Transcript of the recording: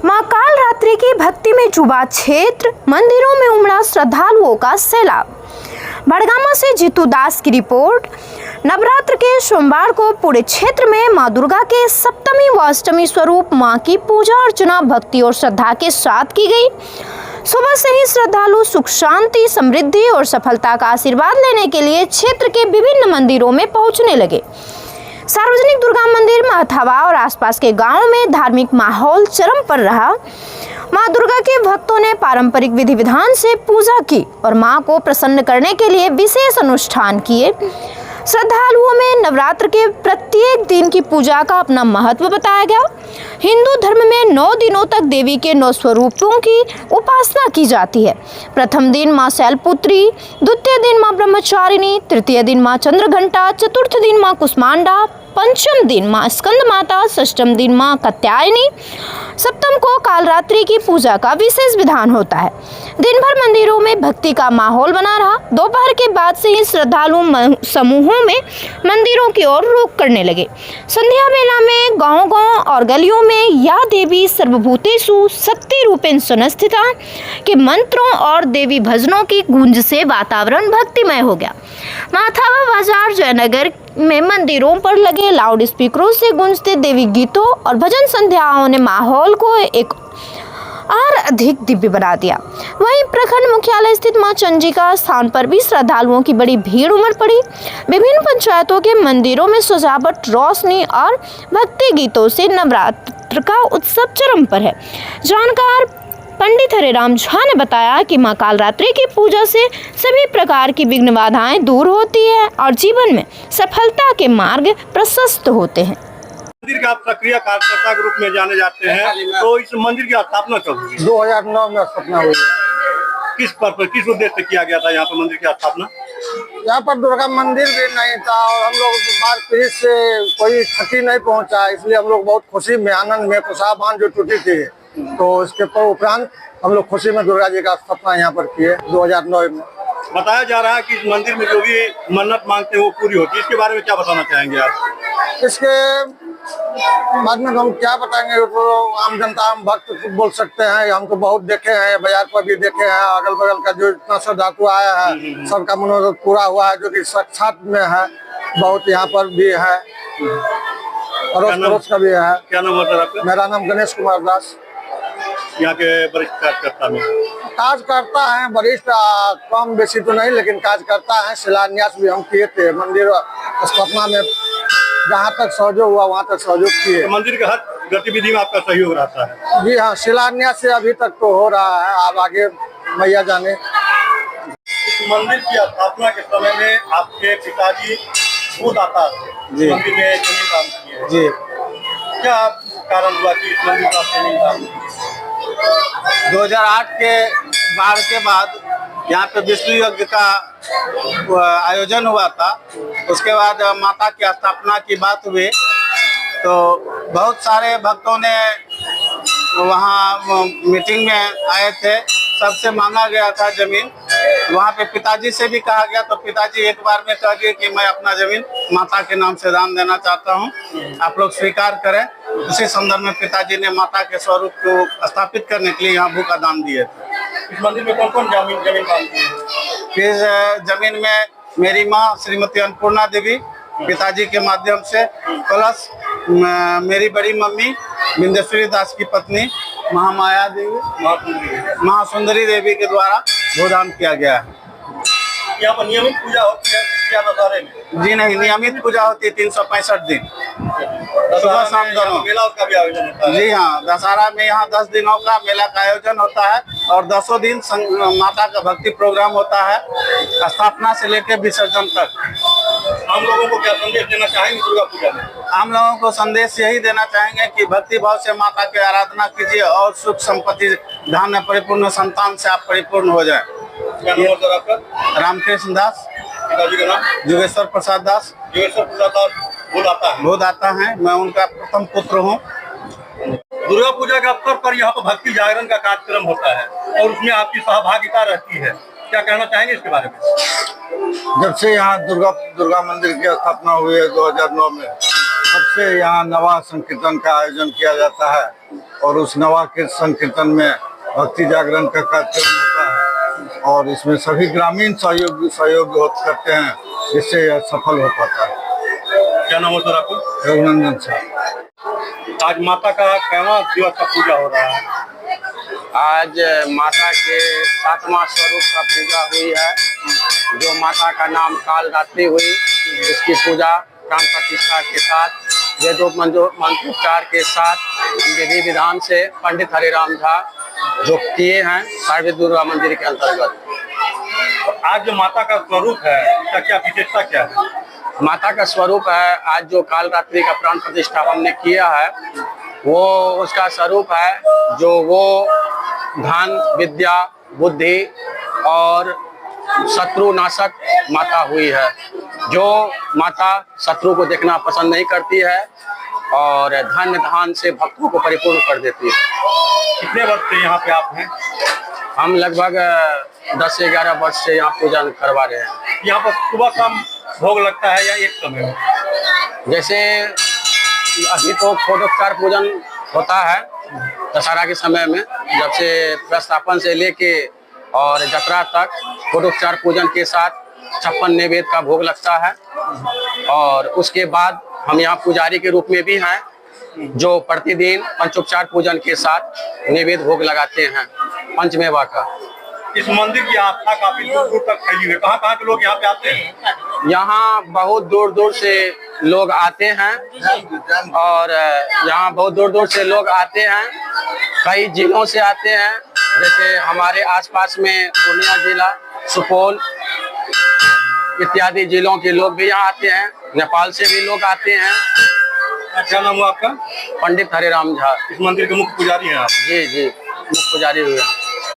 मां कालरात्रि की भक्ति में डूबा क्षेत्र, मंदिरों में उमड़ा श्रद्धालुओं का सैलाब। बड़गामा से जीतू दास की रिपोर्ट। नवरात्र के सोमवार को पूरे क्षेत्र में मां दुर्गा के सप्तमी व अष्टमी स्वरूप मां की पूजा अर्चना भक्ति और श्रद्धा के साथ की गई। सुबह से ही श्रद्धालु सुख शांति, समृद्धि और सफलता का आशीर्वाद लेने के लिए क्षेत्र के विभिन्न मंदिरों में पहुंचने लगे। सार्वजनिक दुर्गा मंदिर महथावा और आसपास के गांवों में धार्मिक माहौल चरम पर रहा। मां दुर्गा के भक्तों ने पारंपरिक विधि विधान से पूजा की और मां को प्रसन्न करने के लिए विशेष अनुष्ठान किए। श्रद्धालुओं में नवरात्र के प्रत्येक दिन की पूजा का अपना महत्व बताया गया। हिंदू धर्म में 9 दिनों तक देवी के 9 स्वरूपों की उपासना की जाती है। प्रथम दिन मां शैलपुत्री, द्वितीय दिन मां ब्रह्मचारिणी, तृतीय दिन मां चंद्रघंटा, चतुर्थ दिन मां कुष्मांडा, पंचम दिन मां स्कंद माता, षष्ठम दिन मां कात्यायनी, सप्तम को कालरात्रि की पूजा का विशेष विधान होता है। दिन भर मंदिरों में भक्ति का माहौल बना रहा। दोपहर के बाद से ही श्रद्धालु समूहों में मंदिरों की ओर रुख करने लगे। संध्या बेला में गांव-गांव और गलियों में या देवी सर्वभूतेषु शक्ति रूपेण संस्थिता के मंत्रों और देवी भजनों की गूंज से वातावरण भक्तिमय हो गया। महथावा बाजार जयनगर में मंदिरों पर लगे लाउड स्पीकरों से गूंजते देवी गीतों और भजन संध्याओं ने माहौल को एक और अधिक दिव्य बना दिया। वहीं प्रखंड मुख्यालय स्थित मां चंडिका स्थान पर भी श्रद्धालुओं की बड़ी भीड़ उमड़ पड़ी। विभिन्न पंचायतों के मंदिरों में सजावट, रोशनी और भक्ति गीतों से नवरात्र का उत्सव चरम पर है। जानकार पंडित हरिराम झा ने बताया कि मां कालरात्रि की पूजा से सभी प्रकार की विघ्न बाधाएं दूर होती है और जीवन में सफलता के मार्ग प्रशस्त होते हैं। मंदिर का आप सक्रिय कार्यकर्ता के रूप में जाने जाते हैं, तो इस मंदिर की स्थापना कब हुई? 2009 में स्थापना हुई। किस पर्पज, किस उद्देश्य से किया गया था यहाँ पर मंदिर की स्थापना? यहाँ पर दुर्गा मंदिर भी नहीं था और हम लोग बाढ़ पीड़ित से कोई क्षति नहीं पहुँचा, इसलिए हम लोग बहुत खुशी में, आनंद में, कुशाभान जो टूटी थी, तो इसके उपरांत हम लोग खुशी में दुर्गा जी का स्थापना यहाँ पर किए 2009 में। बताया जा रहा है कि इस मंदिर में जो भी मन्नत मांगते हैं वो पूरी होती है, इसके बारे में क्या बताना चाहेंगे आप? इसके बाद में हम क्या बताएंगे, तो आम जनता, हम भक्त बोल सकते हैं। हम तो बहुत देखे हैं, बाजार पर भी देखे हैं, अगल बगल का जो इतना श्रद्धालु आया है सबका मनोरथ पूरा हुआ है, जो कि साक्षात में है। बहुत यहाँ पर भी है, अड़ोस पड़ोस का भी है। क्या नाम है आपका? मेरा नाम गणेश कुमार दास। यहाँ के वरिष्ठ कार्यकर्ता में काज करता है, वरिष्ठ कम बेसी तो नहीं, लेकिन काज करता है। शिलान्यास भी हम किए थे मंदिर स्थापना में, जहाँ तक सहयोग हुआ वहाँ तक सहयोग किए। तो मंदिर के हर गतिविधि में आपका सहयोग रहता है? जी हाँ, शिलान्यास से अभी तक तो हो रहा है, अब आगे मैया जाने। मंदिर की स्थापना के समय में आपके पिताजी खुद आता थे मंदिर में जमीन दान किए जी। क्या कारण हुआ कि इस मंदिर का जमीन दान? 2008 के बाढ़ के बाद यहाँ पे विष्णु यज्ञ का आयोजन हुआ था। उसके बाद माता की स्थापना की बात हुई, तो बहुत सारे भक्तों ने वहाँ मीटिंग में आए थे, सबसे मांगा गया था जमीन। वहाँ पे पिताजी से भी कहा गया, तो पिताजी एक बार में कह दिए कि मैं अपना जमीन माता के नाम से दान देना चाहता हूँ, आप लोग स्वीकार करें। उसी संदर्भ में पिताजी ने माता के स्वरूप को स्थापित करने के लिए यहाँ भू का दान दिए थे। इस मंदिर में कौन कौन जमीन दान किए? इस जमीन में मेरी माँ श्रीमती अन्नपूर्णा देवी पिताजी के माध्यम से, प्लस मेरी बड़ी मम्मी बिंदेश्वरी दास की पत्नी महामाया देवी, महासुंदरी देवी के द्वारा भूदान किया गया है। यहाँ पर नियमित पूजा होती है क्या दशहरे में? जी नहीं, नियमित पूजा होती है 365 दिन, सुबह शाम दोनों। मेला उसका भी आयोजन होता है? जी हाँ, दशहरा में यहाँ 10 दिनों का मेला का आयोजन होता है और 10 दिन माता का भक्ति प्रोग्राम होता है, स्थापना से लेकर विसर्जन तक। हम लोगों को क्या संदेश देना चाहेंगे दुर्गा पूजा में? हम लोगों को संदेश यही देना चाहेंगे कि भक्ति भाव से माता की आराधना कीजिए और सुख संपत्ति, धन परिपूर्ण संतान से आप परिपूर्ण हो जाए। क्या नाम है सर आपका? रामकृष्ण दास। पिताजी का नाम? जोगेश्वर प्रसाद दास। जोगेश्वर प्रसाद दास बहुत आता है, मैं उनका प्रथम पुत्र हूँ। दुर्गा पूजा के अवसर पर यहाँ पर भक्ति जागरण का कार्यक्रम होता है और उसमें आपकी सहभागिता रहती है, क्या कहना चाहेंगे इसके बारे में? जब से यहाँ दुर्गा मंदिर की स्थापना हुई है 2009 में, सबसे यहाँ नवा संकीर्तन का आयोजन किया जाता है और उस नवा के संकीर्तन में भक्ति जागरण का कार्यक्रम होता है और इसमें सभी ग्रामीण सहयोग करते हैं, जिससे यह सफल हो पाता है। क्या नाम है सर आपको? रघुनंदन सर। आज माता का कैवा दिवस का पूजा हो रहा है? आज माता के 7वां स्वरूप का पूजा हुई है, जो माता का नाम कालरात्रि हुई। उसकी पूजा प्राण प्रतिष्ठा के साथ मंत्रोच्चार के साथ विधि विधान से पंडित हरिराम झा जो किए हैं सारवेद दुर्गा मंदिर के अंतर्गत। तो आज जो माता का स्वरूप है, इसका क्या विशेषता क्या है? माता का स्वरूप है, आज जो कालरात्रि का प्राण प्रतिष्ठा हमने किया है, वो उसका स्वरूप है जो वो धन, विद्या, बुद्धि और शत्रु नाशक माता हुई है। जो माता शत्रु को देखना पसंद नहीं करती है और धन धान से भक्तों को परिपूर्ण कर देती है। कितने वर्ष से यहाँ पे आप हैं? हम लगभग 10 से 11 वर्ष से यहाँ पूजा करवा रहे हैं। यहाँ पर सुबह शाम भोग लगता है या एक समय में? जैसे अभी तो षोडशोपचार पूजन होता है दशहरा के समय में, जब से प्रस्थापन से लेके और जतरा तक षोडशोपचार पूजन के साथ 56 नैवेद्य का भोग लगता है। और उसके बाद हम यहाँ पुजारी के रूप में भी हैं, जो प्रतिदिन पंचोपचार पूजन के साथ नैवेद्य भोग लगाते हैं पंचमेवा का। इस मंदिर की आस्था काफी दूर दूर तक फैली हुई है। कहाँ के लोग यहाँ पे आते हैं? यहाँ बहुत दूर दूर से लोग आते हैं और यहाँ बहुत दूर दूर से लोग आते हैं, कई जिलों से आते हैं। जैसे हमारे आसपास में पूर्णिया जिला, सुपौल इत्यादि जिलों के लोग भी यहाँ आते हैं, नेपाल से भी लोग आते हैं। क्या नाम हुआ आपका? पंडित हरिराम झा। इस मंदिर के मुख्य पुजारी हैं आप? जी जी, मुख्य पुजारी हुए हैं।